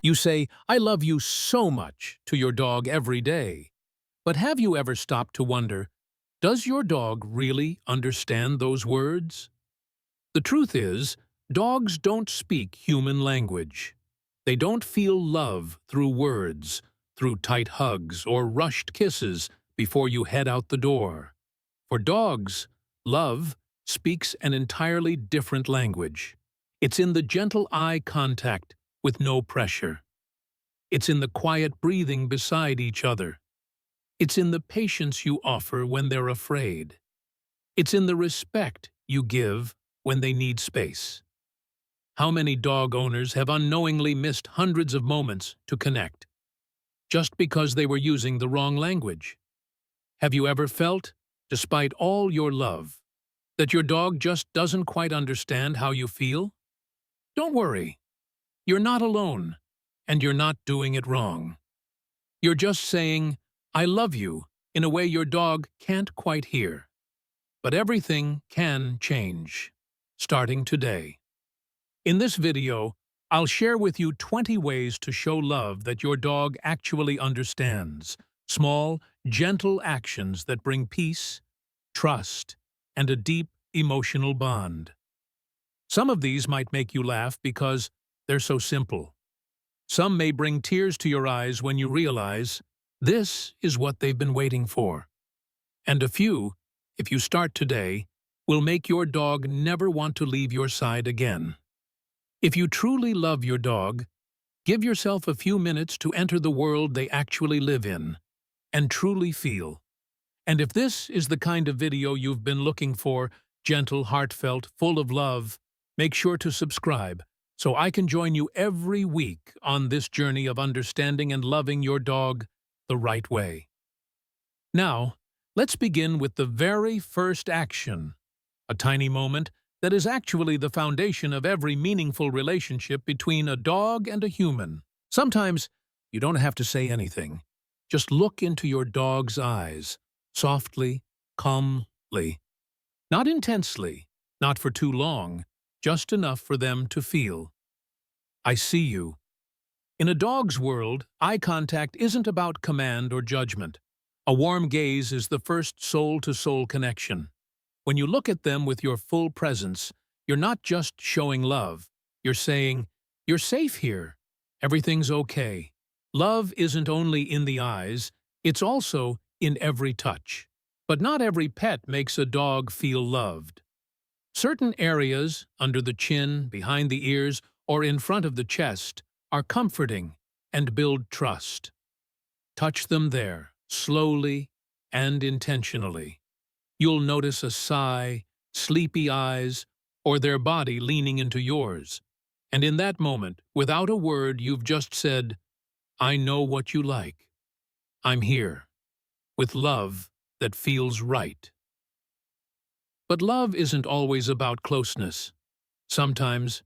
You say, "I love you so much" to your dog every day. But have you ever stopped to wonder, does your dog really understand those words? The truth is, dogs don't speak human language. They don't feel love through words, through tight hugs or rushed kisses before you head out the door. For dogs, love speaks an entirely different language. It's in the gentle eye contact with no pressure. It's in the quiet breathing beside each other. It's in the patience you offer when they're afraid. It's in the respect you give when they need space. How many dog owners have unknowingly missed hundreds of moments to connect, just because they were using the wrong language? Have you ever felt, despite all your love, that your dog just doesn't quite understand how you feel? Don't worry. You're not alone, and you're not doing it wrong. You're just saying, "I love you," in a way your dog can't quite hear. But everything can change, starting today. In this video, I'll share with you 20 ways to show love that your dog actually understands. Small, gentle actions that bring peace, trust, and a deep emotional bond. Some of these might make you laugh because they're so simple. Some may bring tears to your eyes when you realize this is what they've been waiting for. And a few, if you start today, will make your dog never want to leave your side again. If you truly love your dog, give yourself a few minutes to enter the world they actually live in and truly feel. And if this is the kind of video you've been looking for, gentle, heartfelt, full of love, make sure to subscribe so I can join you every week on this journey of understanding and loving your dog the right way. Now, let's begin with the very first action, a tiny moment that is actually the foundation of every meaningful relationship between a dog and a human. Sometimes you don't have to say anything. Just look into your dog's eyes, softly, calmly. Not intensely, not for too long, just enough for them to feel. I see you. In a dog's world, eye contact isn't about command or judgment. A warm gaze is the first soul-to-soul connection. When you look at them with your full presence, you're not just showing love. You're saying, "You're safe here. Everything's okay." Love isn't only in the eyes, it's also in every touch. But not every pet makes a dog feel loved. Certain areas, under the chin, behind the ears, or in front of the chest, are comforting and build trust. Touch them there, slowly and intentionally. You'll notice a sigh, sleepy eyes, or their body leaning into yours. And in that moment, without a word, you've just said, "I know what you like. I'm here," with love that feels right. But love isn't always about closeness. Sometimes,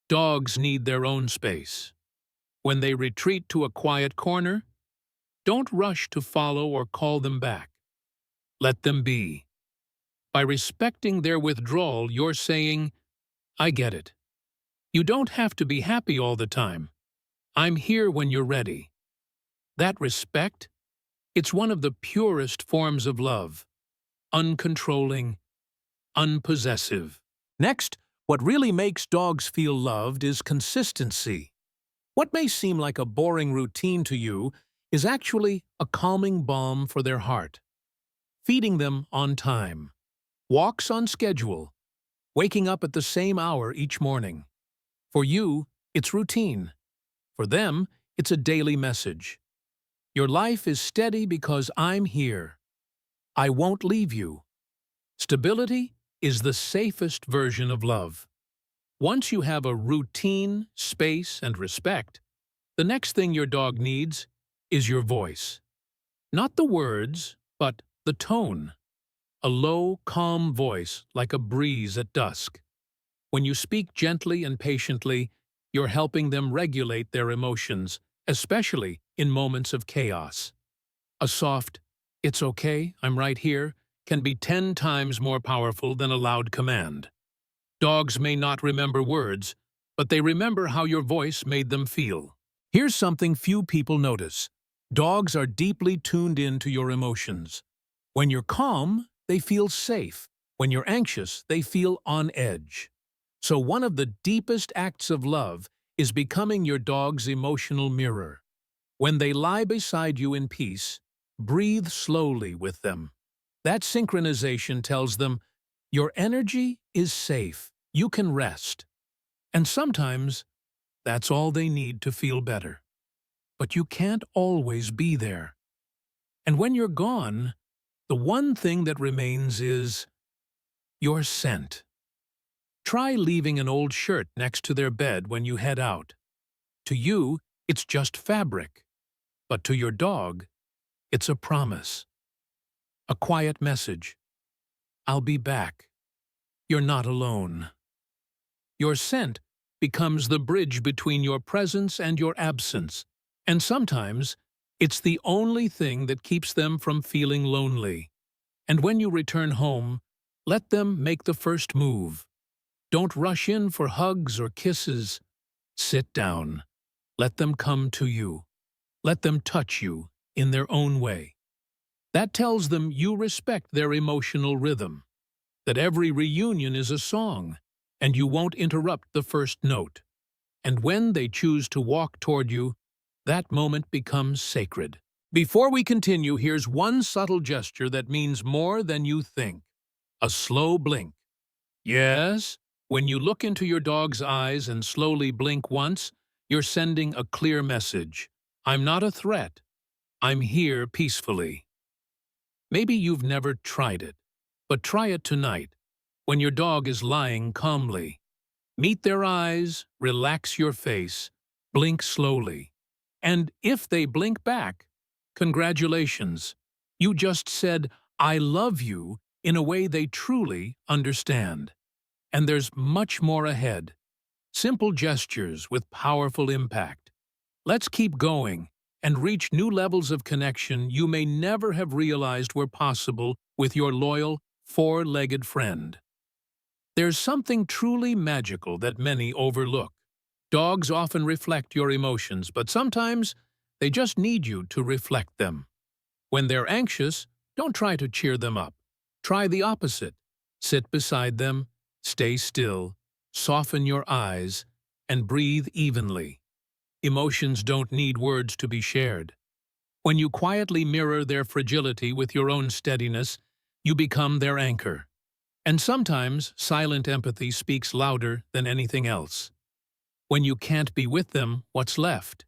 dogs need their own space. When they retreat to a quiet corner, don't rush to follow or call them back. Let them be. By respecting their withdrawal, you're saying, "I get it. You don't have to be happy all the time. I'm here when you're ready." That respect, it's one of the purest forms of love. Uncontrolling, unpossessive. Next, what really makes dogs feel loved is consistency. What may seem like a boring routine to you is actually a calming balm for their heart. Feeding them on time, walks on schedule, waking up at the same hour each morning. For you, it's routine. For them, it's a daily message. Your life is steady because I'm here. I won't leave you. Stability is the safest version of love. Once you have a routine, space, and respect, the next thing your dog needs is your voice. Not the words, but the tone. A low, calm voice like a breeze at dusk. When you speak gently and patiently, you're helping them regulate their emotions, especially in moments of chaos. A soft, "It's okay, I'm right here," can be 10 times more powerful than a loud command. Dogs may not remember words, but they remember how your voice made them feel. Here's something few people notice. Dogs are deeply tuned in to your emotions. When you're calm, they feel safe. When you're anxious, they feel on edge. So one of the deepest acts of love is becoming your dog's emotional mirror. When they lie beside you in peace, breathe slowly with them. That synchronization tells them, your energy is safe, you can rest. And sometimes, that's all they need to feel better. But you can't always be there. And when you're gone, the one thing that remains is your scent. Try leaving an old shirt next to their bed when you head out. To you, it's just fabric. But to your dog, it's a promise. A quiet message. I'll be back. You're not alone. Your scent becomes the bridge between your presence and your absence. And sometimes, it's the only thing that keeps them from feeling lonely. And when you return home, let them make the first move. Don't rush in for hugs or kisses. Sit down. Let them come to you. Let them touch you in their own way. That tells them you respect their emotional rhythm, that every reunion is a song, and you won't interrupt the first note. And when they choose to walk toward you, that moment becomes sacred. Before we continue, here's one subtle gesture that means more than you think. A slow blink. Yes, when you look into your dog's eyes and slowly blink once, you're sending a clear message. I'm not a threat. I'm here peacefully. Maybe you've never tried it, but try it tonight, when your dog is lying calmly. Meet their eyes, relax your face, blink slowly. And if they blink back, congratulations. You just said, I love you, in a way they truly understand. And there's much more ahead. Simple gestures with powerful impact. Let's keep going and reach new levels of connection you may never have realized were possible with your loyal, four-legged friend. There's something truly magical that many overlook. Dogs often reflect your emotions, but sometimes they just need you to reflect them. When they're anxious, don't try to cheer them up. Try the opposite. Sit beside them, stay still, soften your eyes, and breathe evenly. Emotions don't need words to be shared. When you quietly mirror their fragility with your own steadiness, you become their anchor. And sometimes silent empathy speaks louder than anything else. When you can't be with them, what's left?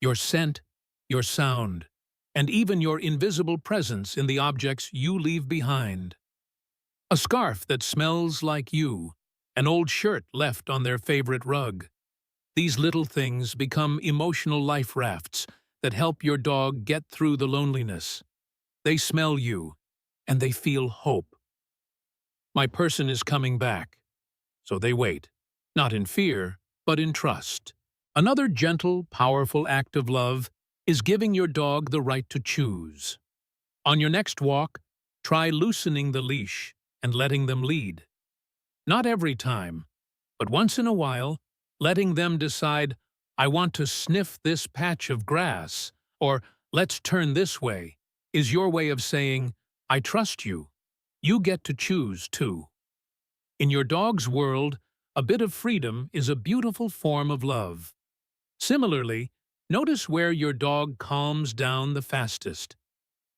Your scent, your sound, and even your invisible presence in the objects you leave behind. A scarf that smells like you, an old shirt left on their favorite rug. These little things become emotional life rafts that help your dog get through the loneliness. They smell you, and they feel hope. My person is coming back. So they wait, not in fear, but in trust. Another gentle, powerful act of love is giving your dog the right to choose. On your next walk, try loosening the leash and letting them lead. Not every time, but once in a while, letting them decide, I want to sniff this patch of grass, or let's turn this way, is your way of saying, I trust you. You get to choose, too. In your dog's world, a bit of freedom is a beautiful form of love. Similarly, notice where your dog calms down the fastest.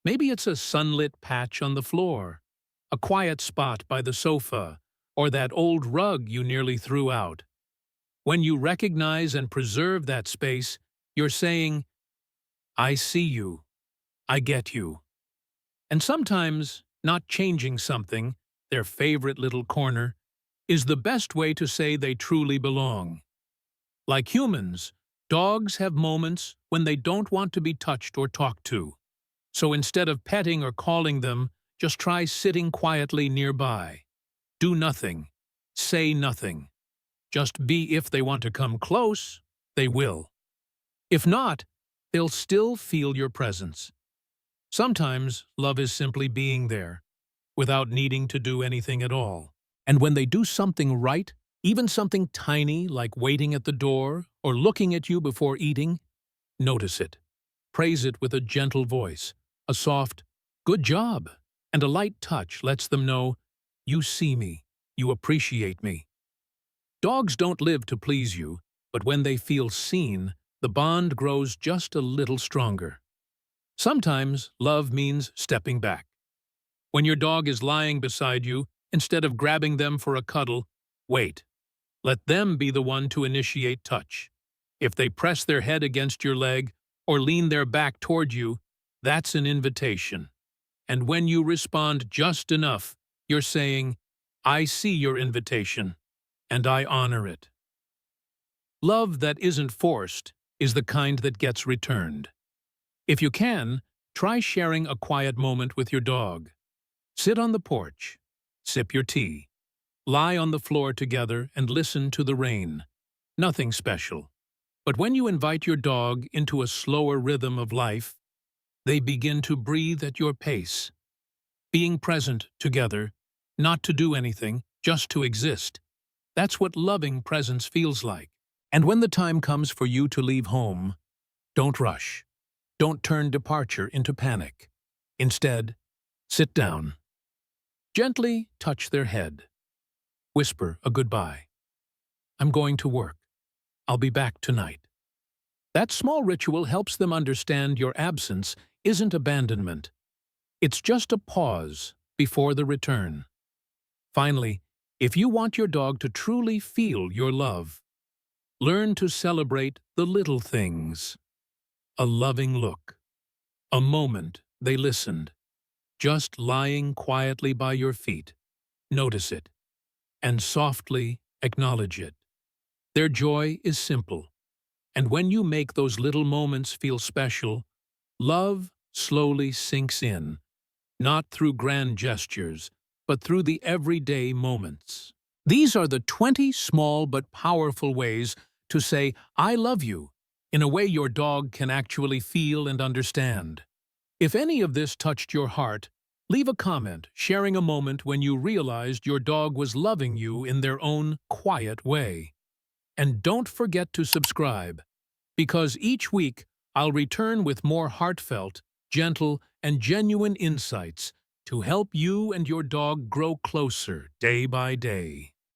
Maybe it's a sunlit patch on the floor, a quiet spot by the sofa, or that old rug you nearly threw out. When you recognize and preserve that space, you're saying, I see you, I get you. And sometimes, not changing something, their favorite little corner, is the best way to say they truly belong. Like humans, dogs have moments when they don't want to be touched or talked to. So instead of petting or calling them, just try sitting quietly nearby. Do nothing. Say nothing. Just be. If they want to come close, they will. If not, they'll still feel your presence. Sometimes love is simply being there, without needing to do anything at all. And when they do something right, even something tiny like waiting at the door or looking at you before eating, Notice it. Praise it with a gentle voice. A soft, "Good job," and a light touch lets them know, "You see me, you appreciate me." Dogs don't live to please you, but when they feel seen, the bond grows just a little stronger. Sometimes love means stepping back. When your dog is lying beside you, instead of grabbing them for a cuddle, wait. Let them be the one to initiate touch. If they press their head against your leg or lean their back toward you, that's an invitation. And when you respond just enough, you're saying, "I see your invitation, and I honor it." Love that isn't forced is the kind that gets returned. If you can, try sharing a quiet moment with your dog. Sit on the porch, sip your tea, lie on the floor together and listen to the rain. Nothing special. But when you invite your dog into a slower rhythm of life, they begin to breathe at your pace. Being present together, not to do anything, just to exist. That's what loving presence feels like. And when the time comes for you to leave home, don't rush. Don't turn departure into panic. Instead, sit down. Gently touch their head. Whisper a goodbye. "I'm going to work. I'll be back tonight." That small ritual helps them understand your absence isn't abandonment. It's just a pause before the return. Finally, if you want your dog to truly feel your love, learn to celebrate the little things. A loving look. A moment they listened. Just lying quietly by your feet. Notice it. And softly acknowledge it. Their joy is simple. And when you make those little moments feel special, love slowly sinks in, not through grand gestures, but through the everyday moments. These are the 20 small but powerful ways to say, "I love you," in a way your dog can actually feel and understand. If any of this touched your heart, leave a comment sharing a moment when you realized your dog was loving you in their own quiet way. And don't forget to subscribe, because each week I'll return with more heartfelt, gentle, and genuine insights to help you and your dog grow closer day by day.